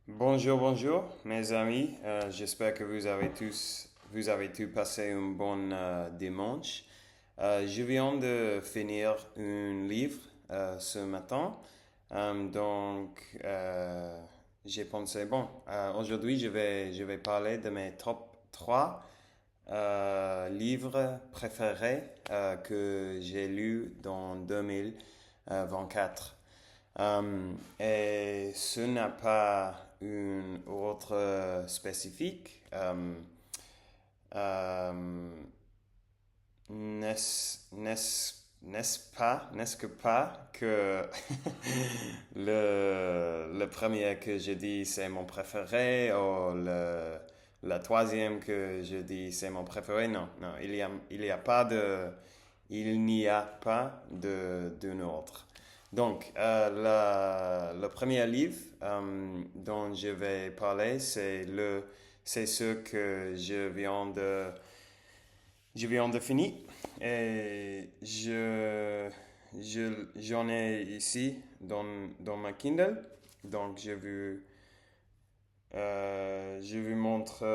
Bonjour, bonjour, mes amis. J'espère que vous avez tous passé un bon dimanche. Je viens de finir un livre ce matin. Donc, j'ai pensé, bon, aujourd'hui, je vais parler de mes top 3 livres préférés que j'ai lus dans 2024. Et ce n'a pas une ordre spécifique. Euh, n'est-ce que pas que le premier que je dis c'est mon préféré ou la troisième que je dis c'est mon préféré? Non, non, il y a pas de, il n'y a pas d'un ordre. Donc, le premier livre dont je vais parler, c'est ce que je viens de finir. Et j'en ai ici dans ma Kindle. Donc, je vous montre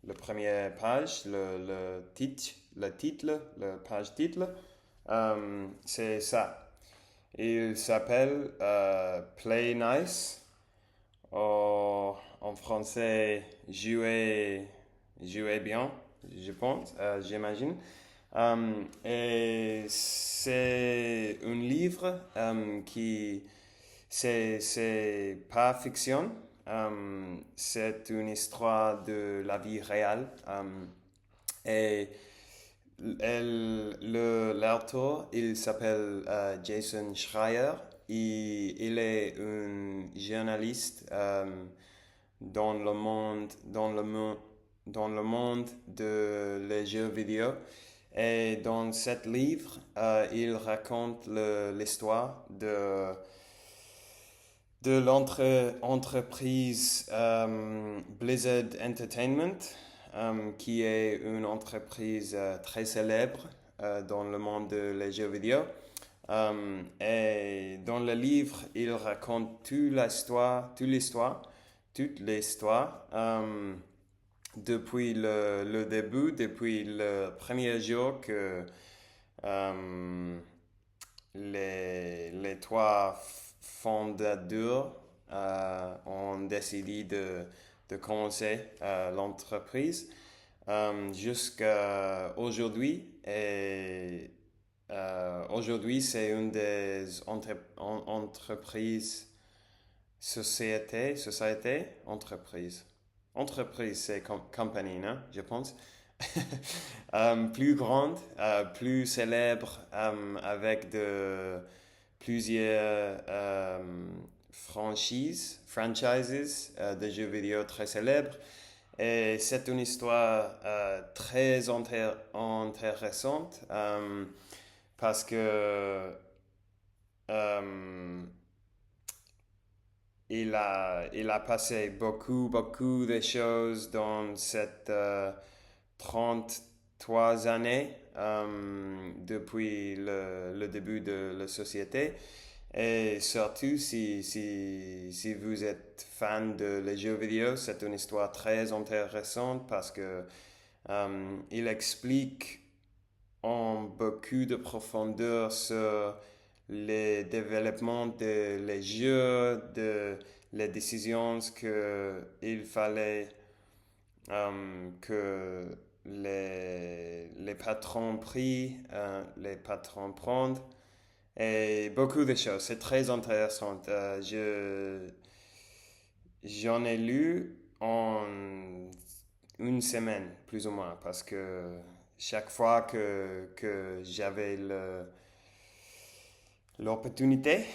le premier page, le titre, le page titre. C'est ça. Il s'appelle Play Nice, en français jouer bien, je pense, j'imagine. Et c'est un livre c'est pas fiction, c'est une histoire de la vie réelle. Et l'auteur, il s'appelle Jason Schreier. Il est un journaliste dans le monde, dans le monde de les jeux vidéo. Et dans cet livre, il raconte l'histoire de l'entreprise Blizzard Entertainment, qui est une entreprise très célèbre dans le monde des jeux vidéo. Et dans le livre, il raconte toute l'histoire, depuis le début, depuis le premier jour que euh, les trois fondateurs ont décidé de commencer l'entreprise jusqu'à aujourd'hui. Et aujourd'hui, c'est une des entreprises, entreprise. Entreprise, c'est company, non? Je pense. Plus grande, plus célèbre, avec plusieurs franchises de jeux vidéo très célèbres. Et c'est une histoire très intéressante parce que euh, il a passé beaucoup de choses dans cette 33 années depuis le début de la société. Et surtout, si vous êtes fan de les jeux vidéo, c'est une histoire très intéressante parce que il explique en beaucoup de profondeur sur les développements de les jeux, de les décisions que il fallait que les patrons pris, les patrons prennent, et beaucoup de choses. C'est très intéressant. J'en ai lu en une semaine, plus ou moins, parce que chaque fois que j'avais l'opportunité,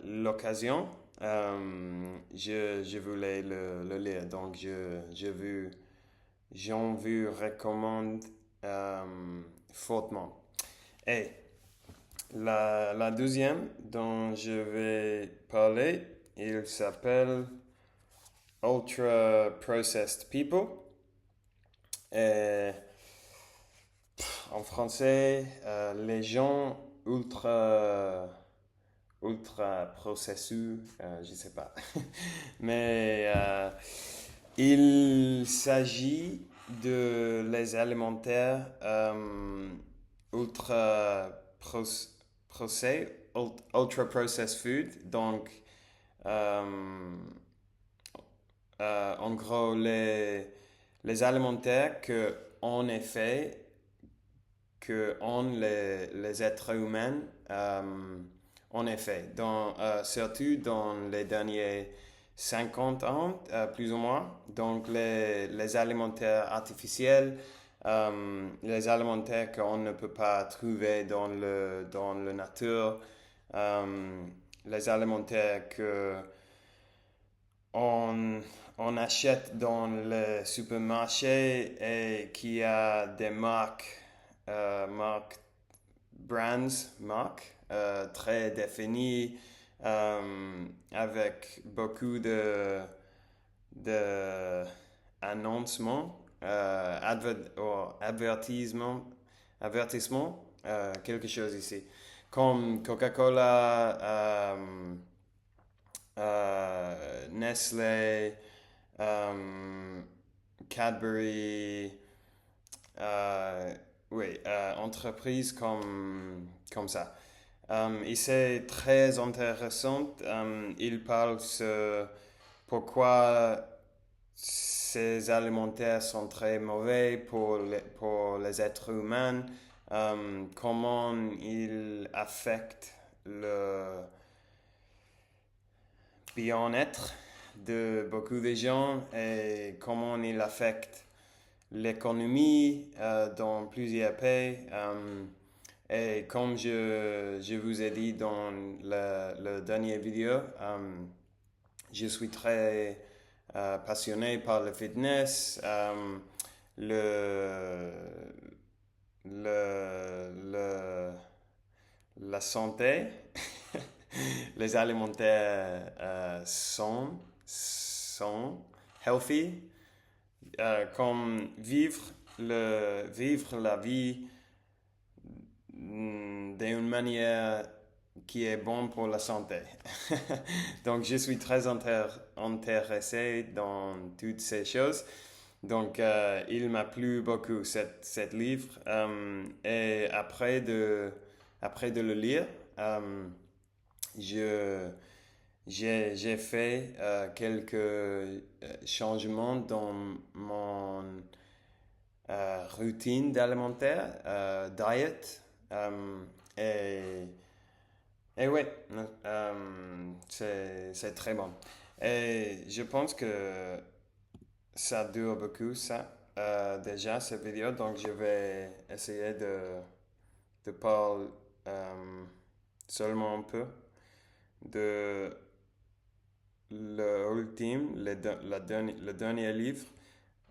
l'occasion, je voulais le lire. Donc, j'en vous recommande fortement. Et la deuxième dont je vais parler, il s'appelle Ultra Processed People. Et en français, les gens ultra, ultra processus, je sais pas. Mais il s'agit de les alimentaires ultra processés, ultra processed food. Donc, euh, en gros, les alimentaires que, en effet, que ont les êtres humains, en effet, surtout dans les derniers 50 ans, plus ou moins. Donc, les alimentaires artificiels, les alimentaires qu'on ne peut pas trouver dans la nature, les alimentaires que on, on achète dans le supermarché et qui a des marques marques très définies, avec beaucoup de annoncements, avertissements, quelque chose ici. Comme Coca-Cola, Nestlé, euh, Cadbury, oui, entreprises comme ça. Et c'est très intéressant. Il parle sur pourquoi ces alimentaires sont très mauvais pour les êtres humains, comment ils affectent le bien-être de beaucoup de gens et comment ils affectent l'économie dans plusieurs pays. Et comme je vous ai dit dans la dernière vidéo, je suis très passionné par le fitness, le, le, la santé, les alimentaires sont healthy, comme vivre la vie d'une manière qui est bonne pour la santé. Donc, je suis très intéressé dans toutes ces choses. Donc, il m'a plu beaucoup cet livre. Et après de le lire, je, j'ai fait quelques changements dans mon routine d'alimentaire, diet. Euh, et, et oui, c'est très bon. Et je pense que ça dure beaucoup, ça, déjà, cette vidéo. Donc, je vais essayer de parler seulement un peu de le dernier livre.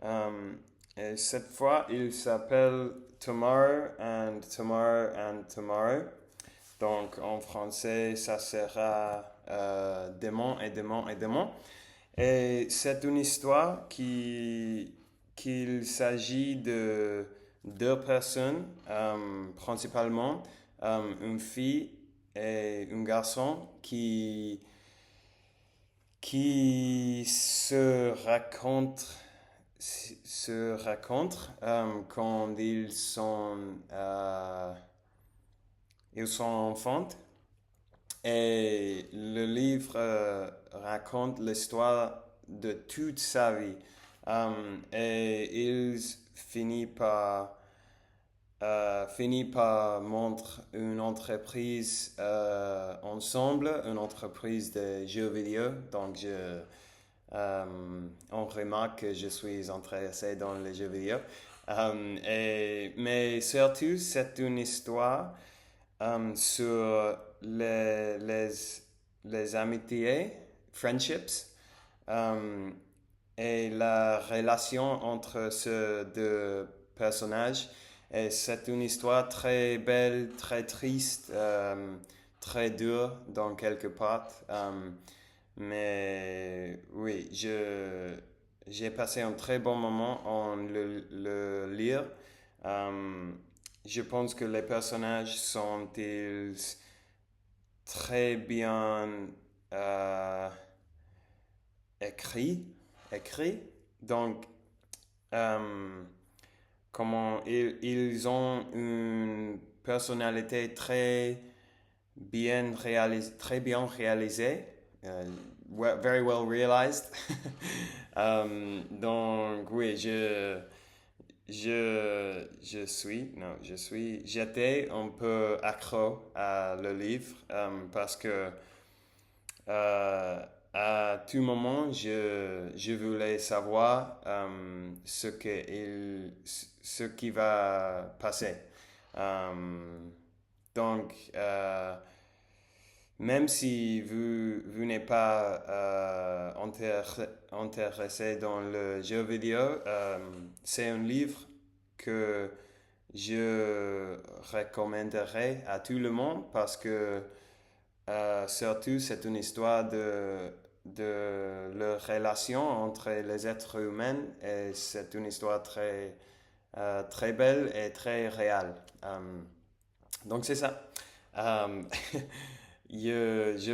Um, et cette fois, il s'appelle Tomorrow and Tomorrow and Tomorrow. Donc en français, ça sera Demain et Demain et Demain. Et c'est une histoire qu'il s'agit de deux personnes, principalement une fille et un garçon qui se racontent quand ils sont enfants. Et le livre raconte l'histoire de toute sa vie. Et il finit par montrer une entreprise ensemble, une entreprise de jeux vidéo. Donc, on remarque que je suis intéressé dans les jeux vidéo. Mais surtout, c'est une histoire sur les amitiés, friendships, um, et la relation entre ces deux personnages. Et c'est une histoire très belle, très triste, très dure dans quelque part. Mais oui, j'ai passé un très bon moment en le lire. Euh, je pense que les personnages sont très bien euh, écrit, écrit. Donc, euh, comment ils ont une personnalité très bien réalisée, very well realized. Donc, oui, j'étais un peu accro à le livre parce que euh, à tout moment, je voulais savoir ce qui va passer. Euh, donc, même si vous n'êtes pas intéressé dans le jeu vidéo, c'est un livre que je recommanderais à tout le monde parce que surtout c'est une histoire de la relation entre les êtres humains et c'est une histoire très belle et très réelle. Donc c'est ça. Euh, je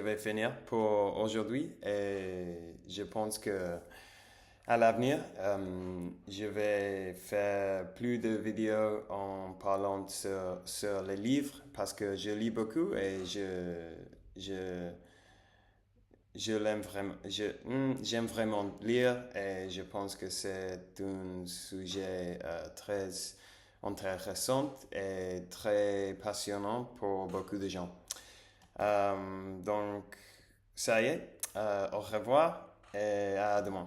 vais finir pour aujourd'hui et je pense que à l'avenir, je vais faire plus de vidéos en parlant sur les livres parce que je lis beaucoup et je, je l'aime vraiment, j'aime vraiment lire et je pense que c'est un sujet très intéressant et très passionnant pour beaucoup de gens. Donc, ça y est, au revoir et à demain.